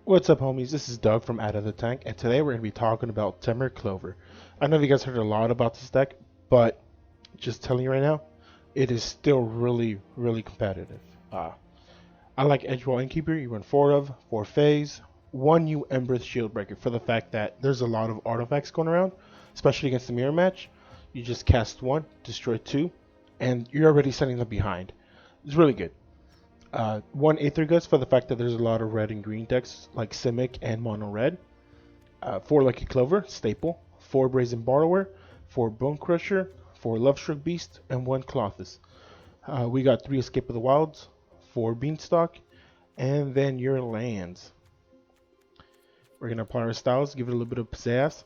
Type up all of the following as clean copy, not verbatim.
What's up, homies? This is Doug from Out of the Tank, and today we're going to be talking about Temur Clover. I know you guys heard a lot about this deck, but just telling you right now, it is still really competitive. I like Edgewall Innkeeper. You run 4 of, 4 phase, 1 new Embers Shieldbreaker for the fact that there's a lot of artifacts going around, especially against the mirror match. You just cast 1, destroy 2, and you're already setting them behind. It's really good. 1 Aether Guts for the fact that there's a lot of red and green decks like Simic and Mono Red. 4 Lucky Clover, staple. 4 Brazen Borrower. 4 Bone Crusher. 4 Lovestruck Beast. And 1 Clothis. We got 3 Escape of the Wilds. 4 Beanstalk. And then your lands. We're going to apply our styles, give it a little bit of pizzazz.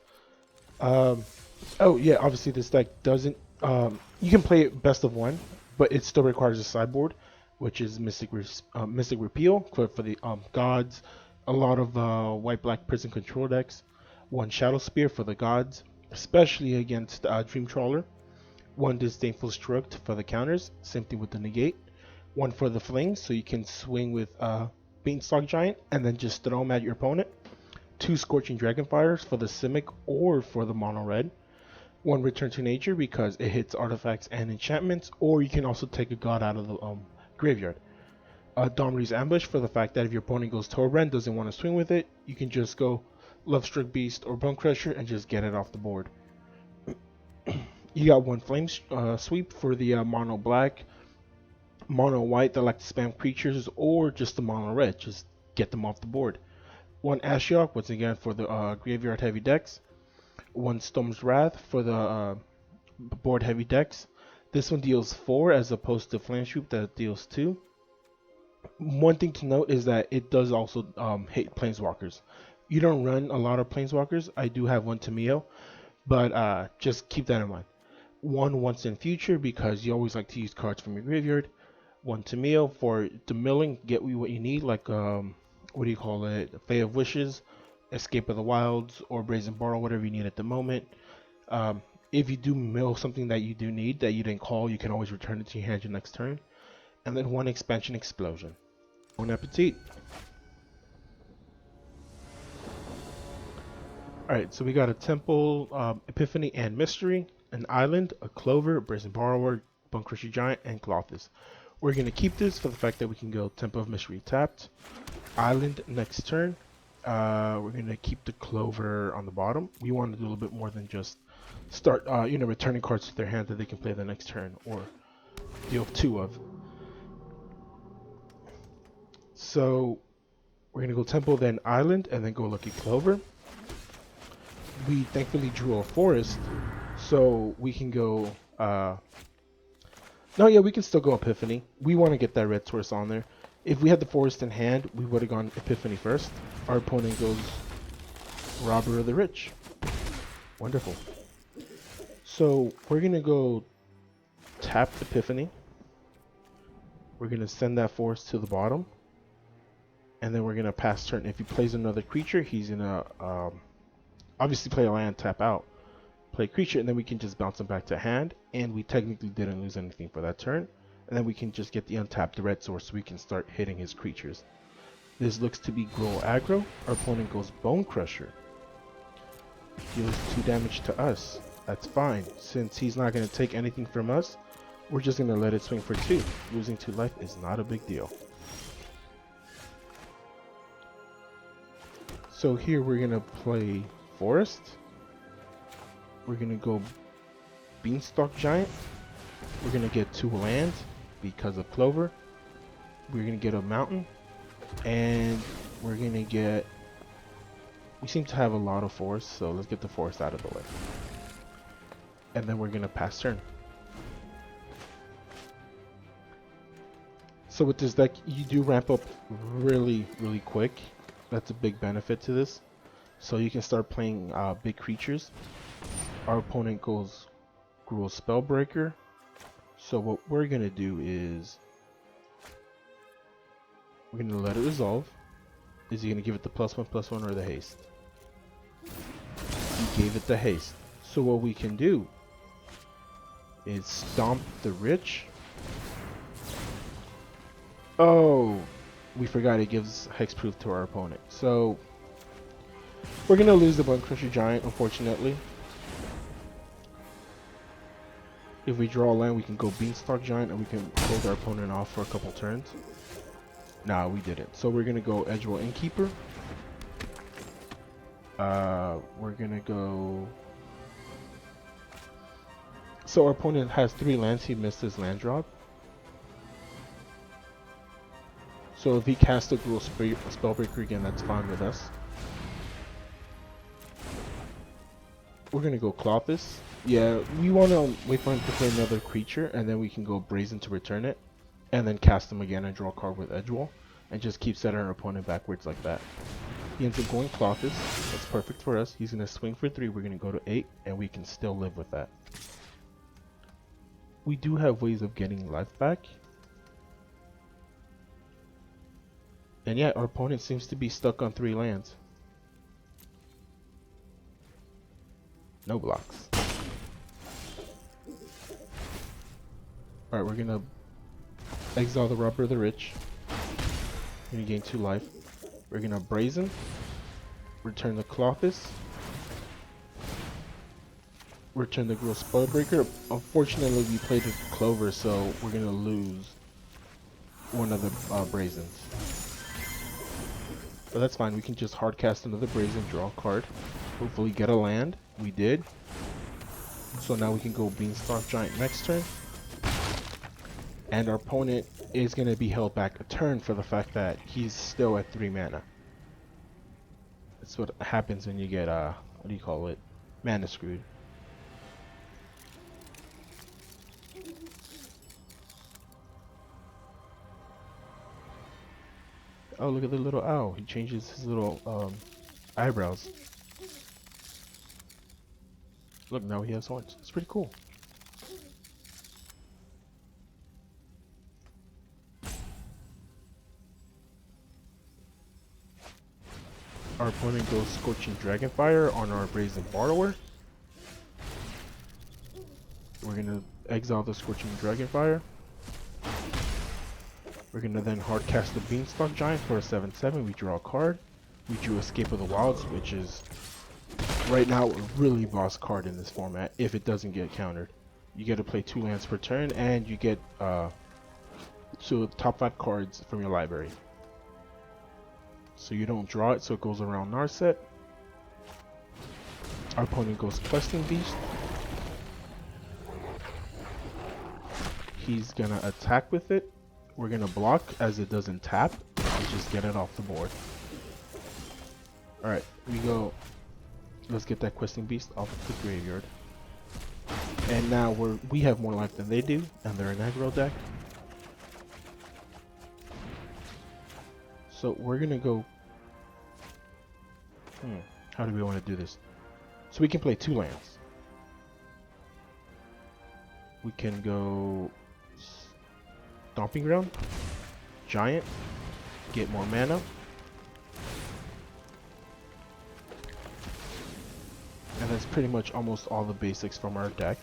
Oh yeah, obviously this deck doesn't... you can play it best of 1, but it still requires a sideboard, which is Mystic Repeal for the gods, a lot of white-black prison control decks, 1 Shadow Spear for the gods, especially against Dream Trawler, 1 Disdainful Stroke for the counters, same thing with the negate, 1 for the flings, so you can swing with Beanstalk Giant and then just throw them at your opponent, 2 Scorching Dragonfires for the Simic or for the Mono Red, 1 Return to Nature because it hits artifacts and enchantments, or you can also take a god out of the graveyard. Domri's Ambush for the fact that if your opponent goes Torbrand, doesn't want to swing with it, you can just go Lovestruck Beast or Bone Crusher and just get it off the board. You got 1 Flame Sweep for the Mono Black, Mono White that like to spam creatures, or just the Mono Red, just get them off the board. 1 Ashiok, once again for the graveyard heavy decks. 1 Storm's Wrath for the board heavy decks. This one deals 4 as opposed to Flame Swoop that deals 2. One thing to note is that it does also hit Planeswalkers. You don't run a lot of Planeswalkers. I do have 1 Tameo, but just keep that in mind. 1 Once in Future because you always like to use cards from your graveyard. 1 Tameo for the milling, get you what you need, like what do you call it? Fey of Wishes, Escape of the Wilds, or Brazen Borrow, whatever you need at the moment. If you do mill something that you do need that you didn't call, you can always return it to your hand your next turn. And then 1 Expansion Explosion. Bon appetit. Alright, so we got a Temple, Epiphany, and Mystery, an Island, a Clover, a Brazen Borrower, Bone Crusher Giant, and Clothis. We're going to keep this for the fact that we can go Temple of Mystery tapped, Island next turn. We're going to keep the Clover on the bottom. We want to do a little bit more than just start, returning cards to their hand that they can play the next turn or deal 2 of. So we're going to go Temple, then Island, and then go Lucky Clover. We thankfully drew a Forest, so we can go... No, yeah, we can still go Epiphany. We want to get that red source on there. If we had the Forest in hand, we would have gone Epiphany first. Our opponent goes Robber of the Rich. Wonderful. So we're going to go tap Epiphany. We're going to send that Forest to the bottom. And then we're going to pass turn. If he plays another creature, he's going to obviously play a land, tap out. Play creature, and then we can just bounce him back to hand. And we technically didn't lose anything for that turn. And then we can just get the untapped red source so we can start hitting his creatures. This looks to be Grow Aggro. Our opponent goes Bone Crusher. Deals 2 damage to us. That's fine. Since he's not going to take anything from us, we're just going to let it swing for 2. Losing 2 life is not a big deal. So here we're going to play Forest. We're going to go Beanstalk Giant. We're going to get 2 lands because of Clover. We're going to get a mountain. And we're going to get... We seem to have a lot of forests, so let's get the forest out of the way. And then we're going to pass turn. So with this deck, you do ramp up really quick. That's a big benefit to this. So you can start playing big creatures. Our opponent goes Gruul Spellbreaker. So what we're going to do is we're going to let it resolve. Is he going to give it the +1/+1 or the haste? He gave it the haste. So what we can do is stomp the Rich. Oh, we forgot it gives hexproof to our opponent. So we're gonna lose the Bone Crusher Giant, unfortunately. If we draw a land, we can go Beanstalk Giant, and we can hold our opponent off for a couple turns. Nah, we didn't. So we're gonna go Edgewell Innkeeper. We're gonna go. So our opponent has 3 lands. He missed his land drop. So if he casts a Gruul Spellbreaker again, that's fine with us. We're gonna go Clothis. Yeah, we want to wait for him to play another creature, and then we can go Brazen to return it, and then cast him again and draw a card with Edgewell, and just keep setting our opponent backwards like that. He ends up going Clothis. That's perfect for us. He's gonna swing for 3. We're gonna go to 8, and we can still live with that. We do have ways of getting life back. And yeah, our opponent seems to be stuck on 3 lands. No blocks. Alright, we're gonna exile the Robber of the Rich. We're gonna gain 2 life. We're gonna Brazen. Return the Clothis. Return the Gruul Spellbreaker. Unfortunately, we played a Clover, so we're gonna lose one of the Brazens. But that's fine. We can just hardcast another Brazen, draw a card. Hopefully get a land. We did. So now we can go Beanstalk Giant next turn. And our opponent is going to be held back a turn for the fact that he's still at 3 mana. That's what happens when you get, what do you call it? Mana screwed. Oh, look at the little owl. He changes his little eyebrows. Look, now he has horns. It's pretty cool. Our opponent goes Scorching Dragonfire on our Brazen Borrower. We're gonna exile the Scorching Dragonfire. We're gonna then hardcast the Beanstalk Giant for a 7/7. We draw a card. We drew Escape of the Wilds, which is right now a really boss card in this format if it doesn't get countered. You get to play 2 lands per turn, and you get so top 5 cards from your library. So you don't draw it, so it goes around Narset. Our opponent goes Questing Beast. He's gonna attack with it. We're gonna block as it doesn't tap and just get it off the board. Alright, we go. Let's get that Questing Beast off the graveyard. And now we have more life than they do, and they're an aggro deck. So we're gonna go. How do we want to do this? So we can play 2 lands. We can go Stomping Ground, Giant, get more mana. And that's pretty much almost all the basics from our deck.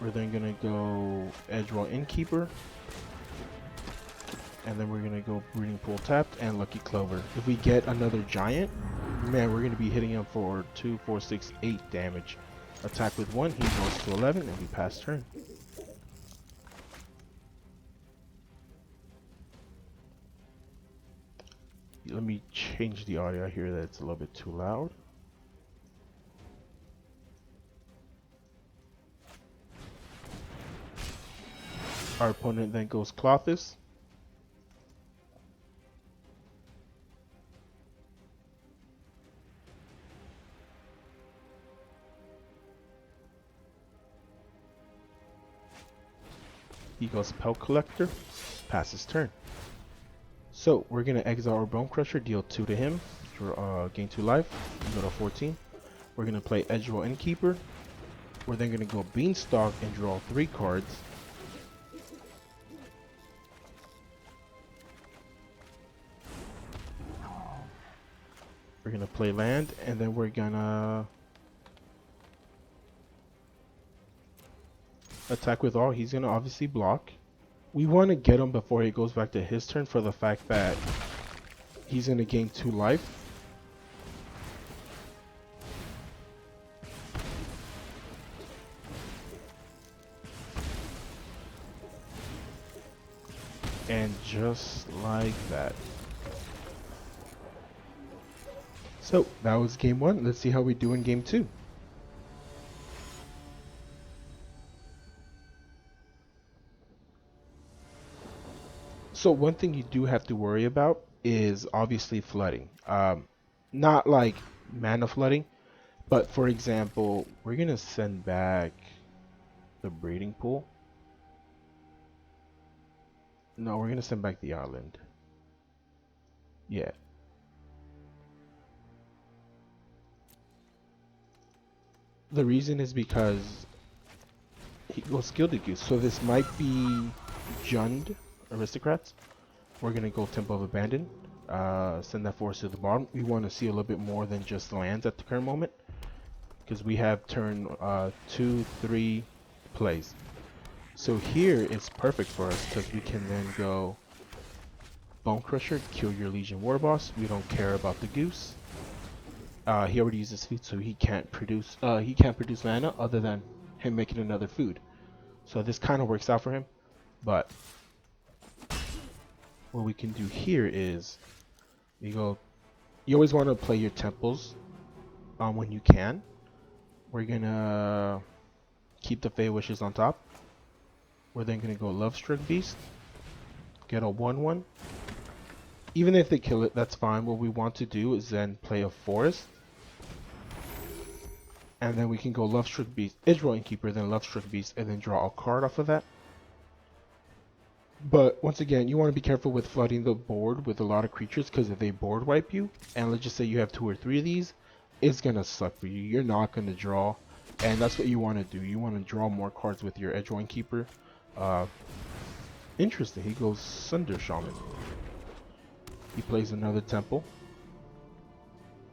We're then gonna go Edgewell Innkeeper. And then we're gonna go Breeding Pool tapped and Lucky Clover. If we get another Giant, man, we're gonna be hitting him for 2, 4, 6, 8 damage. Attack with 1, he goes to 11, and we pass turn. Let me change the audio here, that's a little bit too loud. Our opponent then goes Clothis. He goes Pelt Collector, passes turn. So we're gonna exile our Bone Crusher, deal 2 to him, gain 2 life, go to 14. We're gonna play Edgewell Innkeeper. We're then gonna go Beanstalk and draw 3 cards. We're gonna play land, and then we're gonna attack with all. He's gonna obviously block. We want to get him before he goes back to his turn for the fact that he's gonna gain 2 life. And just like that. So that was game 1. Let's see how we do in game 2. So one thing you do have to worry about is obviously flooding. Not like mana flooding, but for example, we're gonna send back the breeding pool. No, we're gonna send back the island. Yeah. The reason is because he goes Gilded Goose, so this might be Jund aristocrats. We're gonna go Temple of Abandon. Send that force to the bottom. We want to see a little bit more than just lands at the current moment, because we have turn 2, 3 plays. So here it's perfect for us because we can then go Bone Crusher, kill your Legion War Boss. We don't care about the goose. He already uses food, so he can't produce mana other than him making another food. So this kind of works out for him. But what we can do here is we go. You always want to play your temples when you can. We're gonna keep the Fey Wishes on top. We're then gonna go Lovestruck Beast, get a 1/1. Even if they kill it, that's fine. What we want to do is then play a forest, and then we can go Lovestruck Beast, Israel Innkeeper, then Lovestruck Beast, and then draw a card off of that. But once again, you want to be careful with flooding the board with a lot of creatures, because if they board wipe you, and let's just say you have 2 or 3 of these, it's gonna suck for you. You're not gonna draw, and that's what you want to do. You want to draw more cards with your Edge Keeper. Interesting. He goes Sunder Shaman. He plays another temple.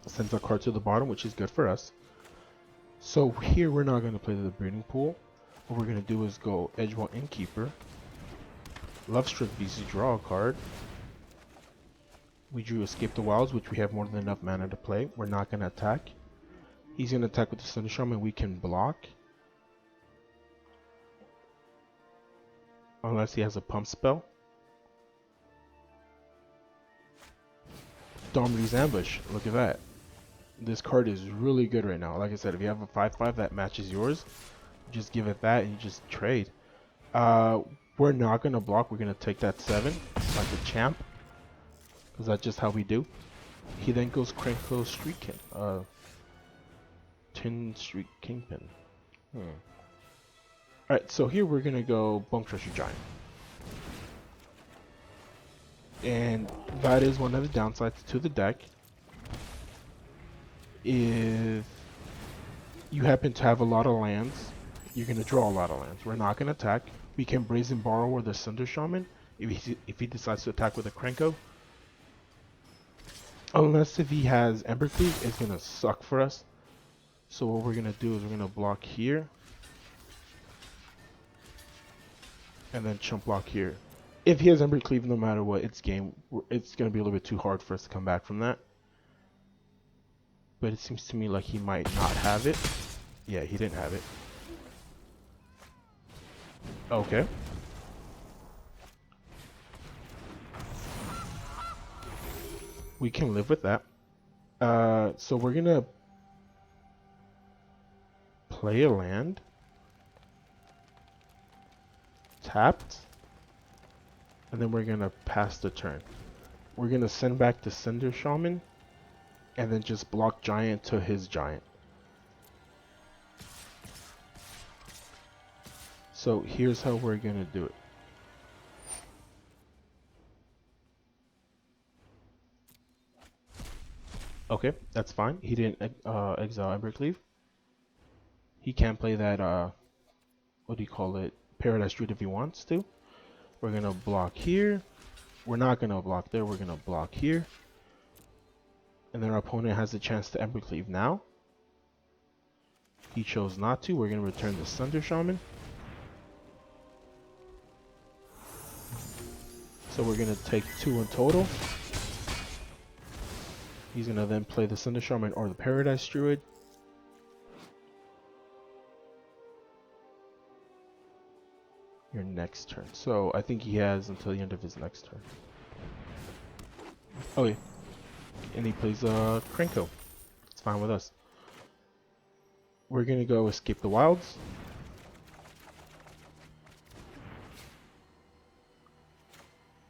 Sends a card to the bottom, which is good for us. So here we're not going to play the breeding pool. What we're going to do is go Edgewall Innkeeper. Lovestruck Beast, draw a card. We drew Escape the Wilds, which we have more than enough mana to play. We're not going to attack. He's going to attack with the Sunder Shaman. We can block. Unless he has a pump spell. Domri's Ambush. Look at that. This card is really good right now. Like I said, if you have a 5/5 that matches yours, just give it that and you just trade. We're not going to block. We're going to take that 7 like a champ, because that's just how we do. He then goes Cranko Street Tin Street Kingpin. Alright, so here we're going to go Bone Crusher Giant. And that is one of the downsides to the deck. If you happen to have a lot of lands, you're going to draw a lot of lands. We're not going to attack. We can Brazen Borrower the Sunder Shaman if he decides to attack with a Cranko. Unless if he has Embercleave, it's going to suck for us. So what we're going to do is we're going to block here. And then chump block here. If he has Embercleave, no matter what, it's game. It's going to be a little bit too hard for us to come back from that. But it seems to me like he might not have it. Yeah, he didn't have it. Okay. We can live with that. So we're going to play a land. Tapped. And then we're going to pass the turn. We're going to send back the Cinder Shaman. And then just block Giant to his Giant. So here's how we're going to do it. Okay, that's fine. He didn't exile Embercleave. He can play that, what do you call it? Paradise Druid if he wants to. We're going to block here. We're not going to block there. We're going to block here. And then our opponent has a chance to Embercleave now. He chose not to. We're going to return the Sunder Shaman. So we're going to take 2 in total. He's going to then play the Cinder Shaman or the Paradise Druid. Your next turn. So I think he has until the end of his next turn. Oh yeah. And he plays Krenko. It's fine with us. We're going to go Escape the Wilds.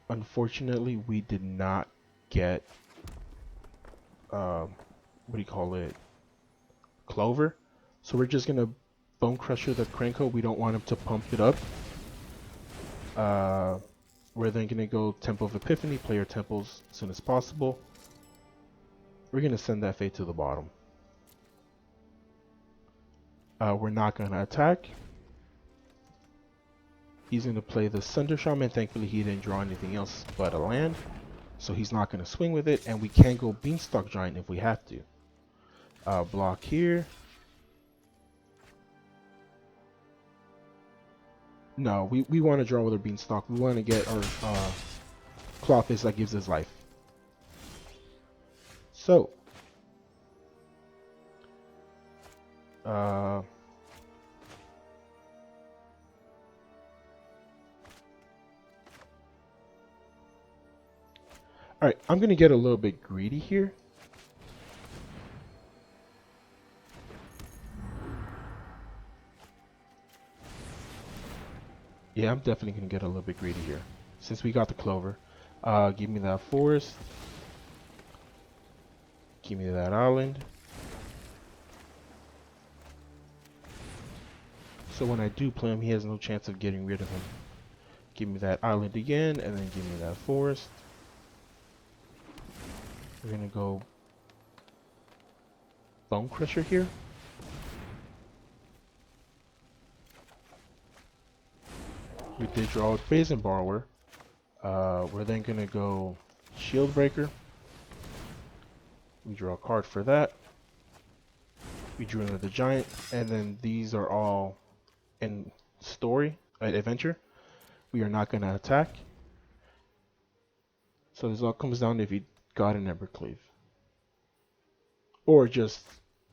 Unfortunately, we did not get, what do you call it, Clover. So we're just going to Bone Crusher the Krenko. We don't want him to pump it up. We're then going to go Temple of Epiphany, play our temples as soon as possible. We're going to send that Fate to the bottom. We're not going to attack. He's going to play the Cinder Shaman. Thankfully, he didn't draw anything else but a land. So he's not going to swing with it. And we can go Beanstalk Giant if we have to. Block here. No, we want to draw with our Beanstalk. We want to get our Clawfist that gives us life. So. Alright, I'm going to get a little bit greedy here. Yeah, I'm definitely going to get a little bit greedy here. Since we got the Clover. Give me that Forest. Give me that Island. So when I do play him, he has no chance of getting rid of him. Give me that Island again, and then give me that Forest. We're going to go Bone Crusher here. We did draw with Brazen Borrower. We're then going to go Shield Breaker. We draw a card for that. We drew another Giant. And then these are all in story, adventure. We are not going to attack. So this all comes down to if you got an Evercleave. Or just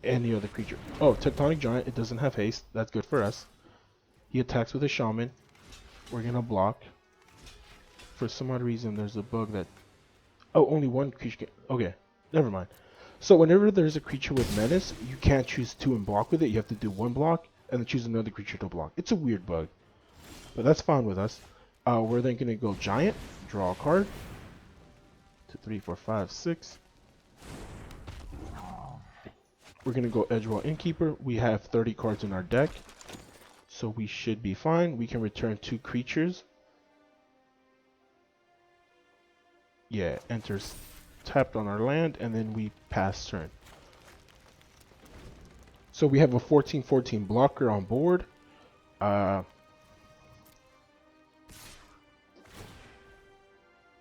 any other creature. Oh, Tectonic Giant, it doesn't have haste. That's good for us. He attacks with a Shaman. We're going to block. For some odd reason, there's a bug that... Oh, only one creature can... Okay, never mind. So whenever there's a creature with Menace, you can't choose 2 and block with it. You have to do 1 block, and then choose another creature to block. It's a weird bug. But that's fine with us. We're then going to go Giant. Draw a card. 2, 3, 4, 5, 6. We're going to go Edgewall Innkeeper. We have 30 cards in our deck. So we should be fine. We can return 2 creatures. Yeah, enters tapped on our land, and then we pass turn. So we have a 14/14 blocker on board.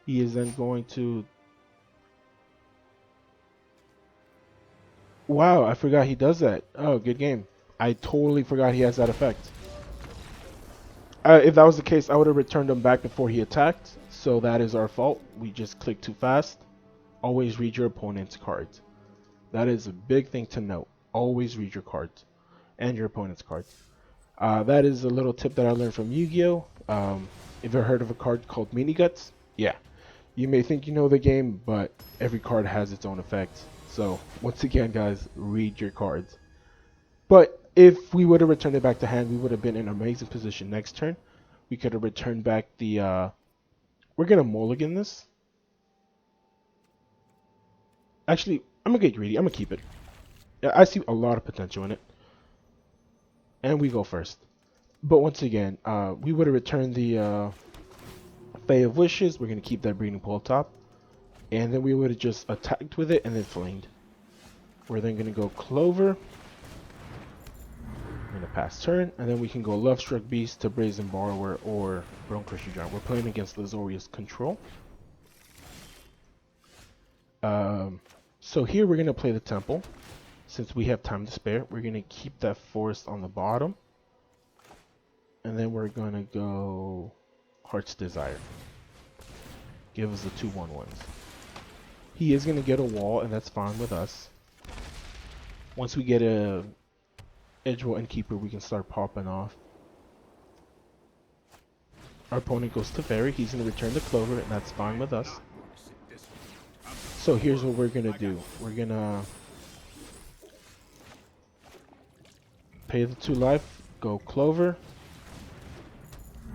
He is then going to... Wow, I forgot he does that. Oh, good game. I totally forgot he has that effect. If that was the case, I would have returned him back before he attacked. So that is our fault. We just clicked too fast. Always read your opponent's cards. That is a big thing to note. Always read your cards. And your opponent's cards. That is a little tip that I learned from Yu-Gi-Oh! If you've heard of a card called Mini Guts? Yeah. You may think you know the game, but every card has its own effects. So, once again, guys, read your cards. But if we would have returned it back to hand, we would have been in an amazing position next turn. We could have returned back the... We're going to mulligan this. Actually, I'm going to get greedy. I'm going to keep it. I see a lot of potential in it. And we go first. But once again, we would have returned the Fae of Wishes. We're going to keep that Breeding Pool top. And then we would have just attacked with it and then flamed. We're then going to go Clover. We're going to pass turn. And then we can go Lovestruck Beast to Brazen Borrower or Bone Crusher Giant. We're playing against Lazoria's control. So here we're going to play the Temple. Since we have time to spare, we're going to keep that Forest on the bottom. And then we're going to go Heart's Desire. give us the 2/1/1s. He is going to get a wall, and that's fine with us. Once we get a edge wall and keeper, we can start popping off. Our opponent goes to Fairy. He's going to return the Clover, and that's fine with us. So here's what we're going to do. We're going to pay the 2 life, go Clover,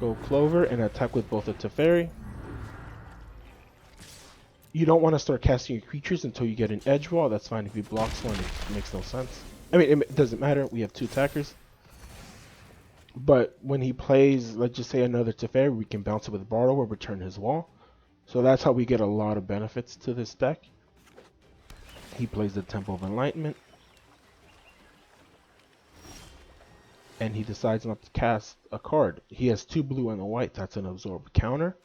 and attack with both the Teferi. You don't want to start casting your creatures until you get an edge wall. That's fine. If he blocks one, it makes no sense. I mean, it doesn't matter. We have 2 attackers. But when he plays, let's just say another Teferi, we can bounce it with Bardo or return his wall. So that's how we get a lot of benefits to this deck. He plays the Temple of Enlightenment. And he decides not to cast a card. He has 2 blue and a white. That's an absorb counter.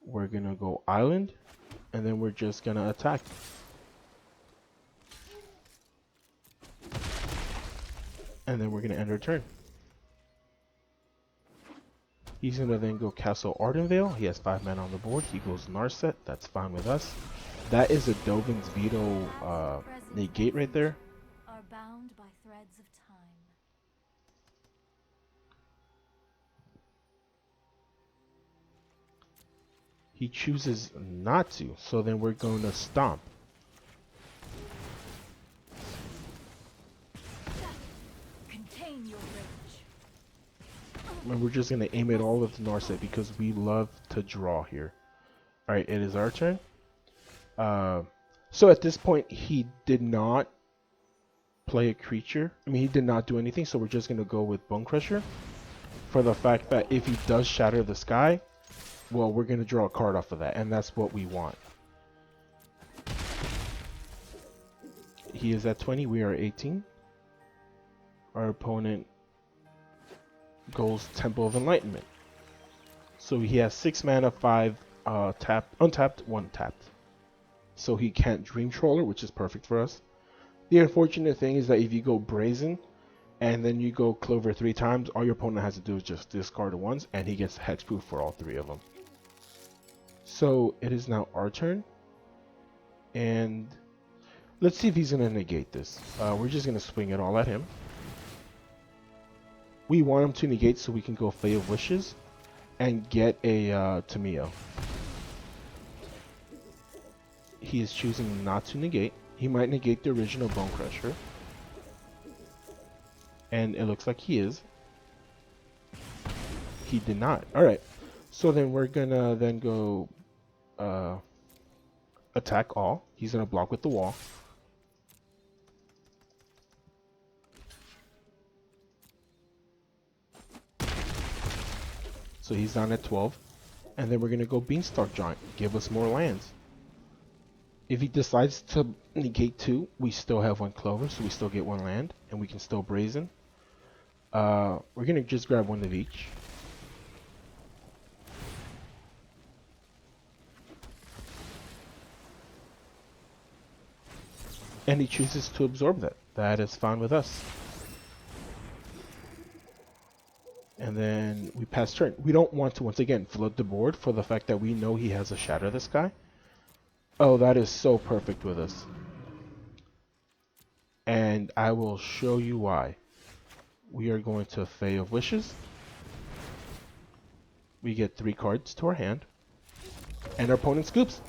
We're going to go Island. And then we're just going to attack. And then we're going to end our turn. He's going to then go Castle Ardenvale. He has 5 mana on the board. He goes Narset. That's fine with us. That is a Dovin's Veto negate right there. Are bound by threads of time. He chooses not to, so then we're going to Stomp. Contain your rage. And we're just going to aim it all with Narset because we love to draw here. Alright, it is our turn. So at this point, he did not play a creature. I mean, he did not do anything, so we're just going to go with Bone Crusher. For the fact that if he does Shatter the Sky, well, we're going to draw a card off of that, and that's what we want. He is at 20, we are 18. Our opponent goes Temple of Enlightenment. So he has 6 mana, 5 untapped, 1 tapped. So he can't Dream Troller, which is perfect for us. The unfortunate thing is that if you go Brazen, and then you go Clover 3 times, all your opponent has to do is just discard it once, and he gets Hexproof for all 3 of them. So it is now our turn, and let's see if he's going to negate this. We're just going to swing it all at him. We want him to negate so we can go Fae of Wishes and get a Tameo. He is choosing not to negate. He might negate the original Bone Crusher, and it looks like he is. He did not. Alright, so then we're going to then go attack all. He's going to block with the wall. So he's down at 12. And then we're going to go Beanstalk Giant. Give us more lands. If he decides to negate 2, we still have 1 Clover, so we still get 1 land. And we can still Brazen. We're going to just grab 1 of each. And he chooses to absorb that. That is fine with us. And then we pass turn. We don't want to, once again, flood the board for the fact that we know he has a Shatter the Sky. Oh, that is so perfect with us. And I will show you why. We are going to Fae of Wishes. We get 3 cards to our hand. And our opponent scoops.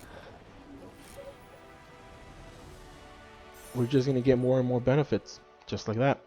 We're just going to get more and more benefits, just like that.